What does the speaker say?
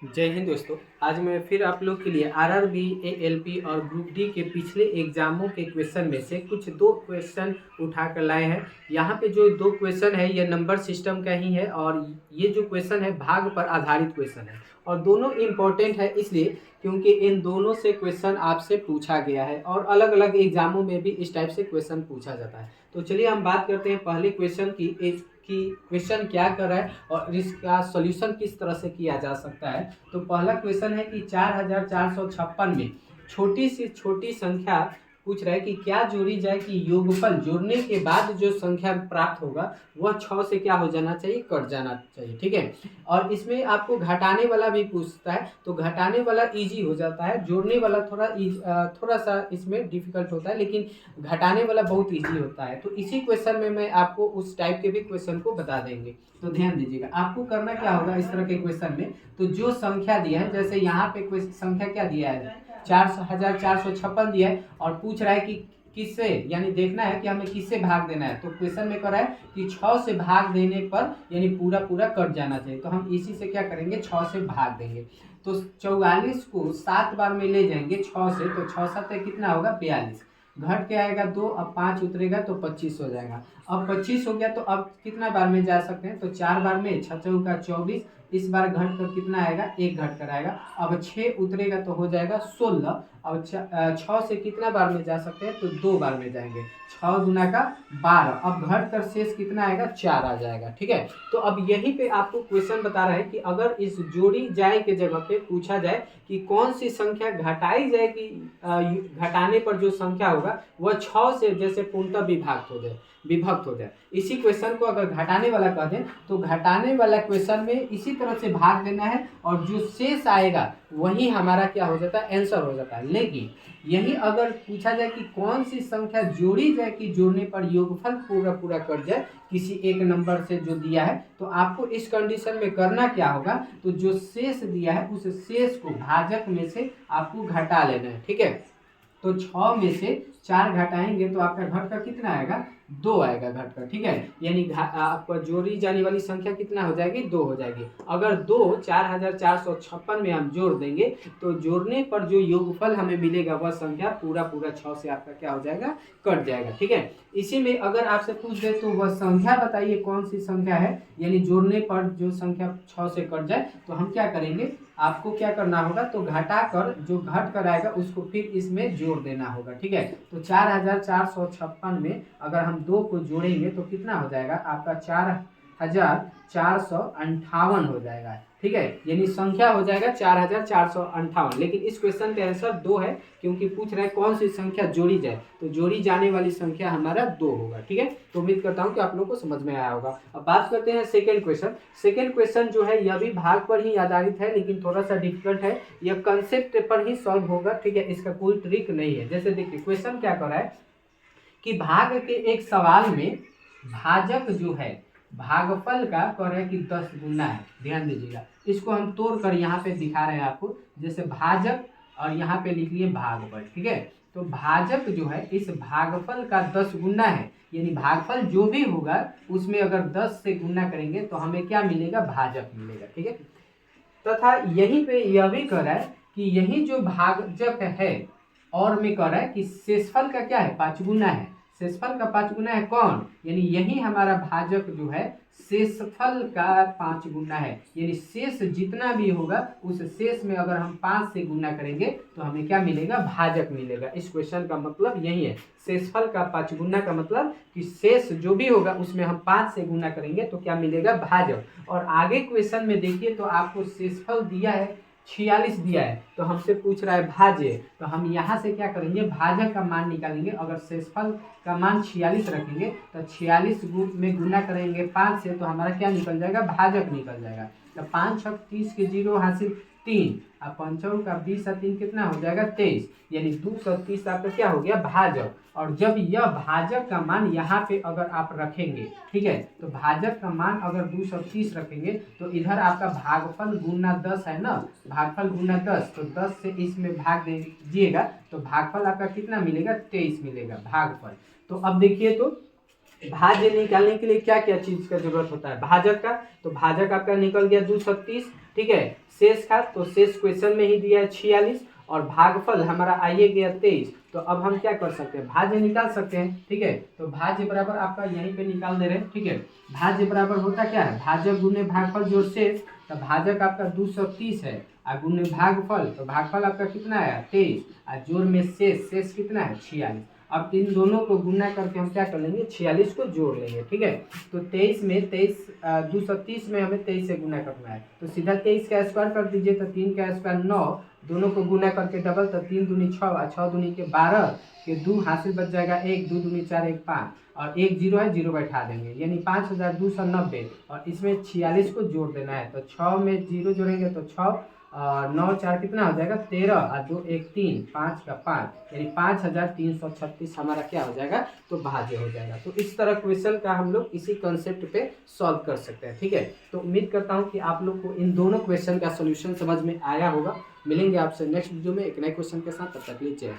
जय हिंद दोस्तों। आज मैं फिर आप लोग के लिए आरआरबी, एएलपी और ग्रुप डी के पिछले एग्जामों के क्वेश्चन में से कुछ दो क्वेश्चन उठा कर लाए हैं। यहाँ पे जो दो क्वेश्चन है ये नंबर सिस्टम का ही है और ये जो क्वेश्चन है भाग पर आधारित क्वेश्चन है और दोनों इम्पोर्टेंट है इसलिए क्योंकि इन दोनों से क्वेश्चन आपसे पूछा गया है और अलग अलग एग्जामों में भी इस टाइप से क्वेश्चन पूछा जाता है। तो चलिए हम बात करते हैं पहले क्वेश्चन की क्वेश्चन क्या कर रहा है और इसका सॉल्यूशन किस तरह से किया जा सकता है। तो पहला क्वेश्चन है कि 4456 में छोटी से छोटी संख्या पूछ रहा है कि क्या जोड़ी जाए कि योगफल जोड़ने के बाद जो संख्या प्राप्त होगा वह 6 से क्या हो जाना चाहिए, कट जाना चाहिए। ठीक है, और इसमें आपको घटाने वाला भी पूछता है तो घटाने वाला इजी हो जाता है, जोड़ने वाला थोड़ा सा इसमें डिफिकल्ट होता है, लेकिन घटाने वाला बहुत इजी होता है। तो इसी क्वेश्चन में मैं आपको उस टाइप के भी क्वेश्चन को बता देंगे। तो ध्यान दीजिएगा, आपको करना क्या होगा इस तरह के क्वेश्चन में। तो जो संख्या दिया है, जैसे यहाँ पे कोई संख्या क्या दिया है 4456 दिया है और पूछ रहा है कि किससे, यानी देखना है कि हमें किससे भाग देना है। तो क्वेश्चन में कर रहा है कि 6 से भाग देने पर यानी पूरा पूरा कट जाना चाहिए। तो हम इसी से क्या करेंगे, 6 से भाग देंगे। तो 44 को 7 बार में ले जाएंगे 6 से, तो 6 7 कितना होगा 42, घट के आएगा 2, अब 5 उतरेगा तो 25 हो जाएगा। अब 25 हो गया तो अब कितना बार में जा सकते हैं, तो 4 बार में, 6 चौका 24, इस बार घट कर कितना आएगा, 1 घट कर आएगा। अब 6 उतरेगा तो हो जाएगा 16। अब 6 से कितना बार में जा सकते हैं, तो 2 बार में जाएंगे, 6 दूना का 12। अब घट कर शेष कितना आएगा, 4 आ जाएगा। ठीक है, तो अब यहीं पे आपको क्वेश्चन बता रहा है कि अगर इस जोड़ी जाए के जगह पे पूछा जाए कि कौन सी संख्या घटाई जाए कि घटाने पर जो संख्या होगा वह 6 से जैसे पूर्णतः विभक्त हो जाए। इसी क्वेश्चन को अगर घटाने वाला कह दें तो घटाने वाला क्वेश्चन में इसी तरह से भाग देना है और जो शेष आएगा वही हमारा क्या हो जाता है, आंसर हो जाता है। लेकिन यही अगर पूछा जाए कि कौन सी संख्या जोड़ी जाए कि जोड़ने पर योगफल पूरा पूरा कट जाए किसी एक नंबर से जो दिया है, तो आपको इस कंडीशन में करना क्या होगा, तो जो शेष दिया है उस शेष को भाजक में से आपको घटा लेना है। ठीक है, तो 6 में से 4 घटाएंगे तो आपका घट का कितना आएगा, 2 आएगा घट का। ठीक है, यानी आपका जोड़ी जाने वाली संख्या कितना हो जाएगी, 2 हो जाएगी। अगर 2 4456 में हम जोड़ देंगे तो जोड़ने पर जो योगफल हमें मिलेगा वह संख्या पूरा पूरा 6 से आपका क्या हो जाएगा, कट जाएगा। ठीक है, इसी में अगर आपसे पूछ दे तो वह संख्या बताइए कौन सी संख्या है, यानी जोड़ने पर जो संख्या 6 से कट जाए, तो हम क्या करेंगे, आपको क्या करना होगा, तो घटा कर जो घट कर आएगा उसको फिर इसमें जोड़ देना होगा। ठीक है, तो 4456 में अगर हम 2 को जोड़ेंगे तो कितना हो जाएगा आपका 4458 हो जाएगा। ठीक है, यानी संख्या हो जाएगा 4458। लेकिन इस क्वेश्चन का आंसर 2 है क्योंकि पूछ रहा है कौन सी संख्या जोड़ी जाए, तो जोड़ी जाने वाली संख्या हमारा 2 होगा। ठीक है, तो उम्मीद करता हूँ कि आप लोगों को समझ में आया होगा। अब बात करते हैं सेकेंड क्वेश्चन। सेकेंड क्वेश्चन जो है यह भी भाग पर ही आधारित है लेकिन थोड़ा सा डिफिकल्ट है, यह कंसेप्ट पर ही सॉल्व होगा। ठीक है, इसका कोई ट्रिक नहीं है। जैसे देखिए क्वेश्चन क्या कर रहा है कि भाग के एक सवाल में भाजक जो है भागफल का कह रहे हैं कि 10 गुना है। ध्यान दीजिएगा, इसको हम तोड़ कर यहाँ पे दिखा रहे हैं आपको, जैसे भाजक और यहाँ पे लिख लिए भागफल। ठीक है, तो भाजक जो है इस भागफल का 10 गुना है, यानी भागफल जो भी होगा उसमें अगर 10 से गुना करेंगे तो हमें क्या मिलेगा, भाजक मिलेगा। ठीक है, तथा यहीं पे यह भी कह रहा है कि यही जो भाजक है और में कह रहा है कि शेषफल का क्या है, 5 गुना है। शेषफल का 5 गुना है कौन, यानी यही हमारा भाजक जो है शेषफल का 5 गुना है, यानी शेष जितना भी होगा उस शेष में अगर हम 5 से गुना करेंगे तो हमें क्या मिलेगा, भाजक मिलेगा। इस क्वेश्चन का मतलब यही है, शेषफल का 5 गुना का मतलब कि शेष जो भी होगा उसमें हम 5 से गुना करेंगे तो क्या मिलेगा, भाजक। और आगे क्वेश्चन में देखिए तो आपको शेषफल दिया है 46 दिया है, तो हमसे पूछ रहा है भाज्य, तो हम यहाँ से क्या करेंगे, भाजक का मान निकालेंगे। अगर शेषफल का मान 46 रखेंगे तो 46 में गुना करेंगे 5 से तो हमारा क्या निकल जाएगा, भाजक निकल जाएगा। तो 5 छक 30 के 0 हासिल 3, अब 5 का 20 और 3 कितना हो जाएगा 23, यानी 230 आपका क्या हो गया, भाजक। और जब यह भाजक का मान यहाँ पे अगर आप रखेंगे, ठीक है, तो भाजक का मान अगर 230 रखेंगे तो इधर आपका भागफल गुना 10 है ना, भागफल गुना 10, तो 10 से इसमें भाग दीजिएगा तो भागफल आपका कितना मिलेगा, 23 मिलेगा भागफल। तो अब देखिए तो भाज्य निकालने के लिए क्या क्या चीज का जरूरत होता है भाजक का, तो भाजक आपका निकल गया 230 ठीक है। शेष का तो शेष क्वेश्चन में ही दिया है 46 और भागफल हमारा आइए गया 23। तो अब हम क्या कर सकते हैं, भाज्य निकाल सकते हैं। ठीक है, तो भाज्य बराबर आपका यहीं पे निकाल दे रहे हैं। ठीक है, भाज्य बराबर होता क्या है, भाजक गुने भागफल जोड़ शेष। तो भाजक आपका 230 है और गुने भागफल, तो भागफल आपका कितना है 23 और जोड़ में शेष कितना है 46। अब इन दोनों को गुना करके हम क्या कर लेंगे 46 को जोड़ लेंगे। ठीक है, तो 23 में 230 में हमें 23 से गुना करना है, तो सीधा 23 का स्क्वायर कर दीजिए, तो 3 का स्क्वायर 9, दोनों को गुना करके डबल, तो 3 दूनी 6 और 6 दूनी के 12 के 2 हासिल बच जाएगा 1, 2 दूनी 4, 1 5 और 1 जीरो है, जीरो बैठा देंगे, यानी 5290 और इसमें 46 को जोड़ देना है। तो 6 में जीरो जोड़ेंगे तो 6 और 9 4 कितना हो जाएगा 13 और 2 1 3, 5 का 5 यानी 5336 हमारा क्या हो जाएगा, तो भाज्य हो जाएगा। तो इस तरह क्वेश्चन का हम लोग इसी कंसेप्ट पे सॉल्व कर सकते हैं। ठीक है, तो उम्मीद करता हूँ कि आप लोग को इन दोनों क्वेश्चन का सोल्यूशन समझ में आया होगा। मिलेंगे आपसे नेक्स्ट वीडियो में एक नए क्वेश्चन के साथ, तब तक के लिए जय हिंद।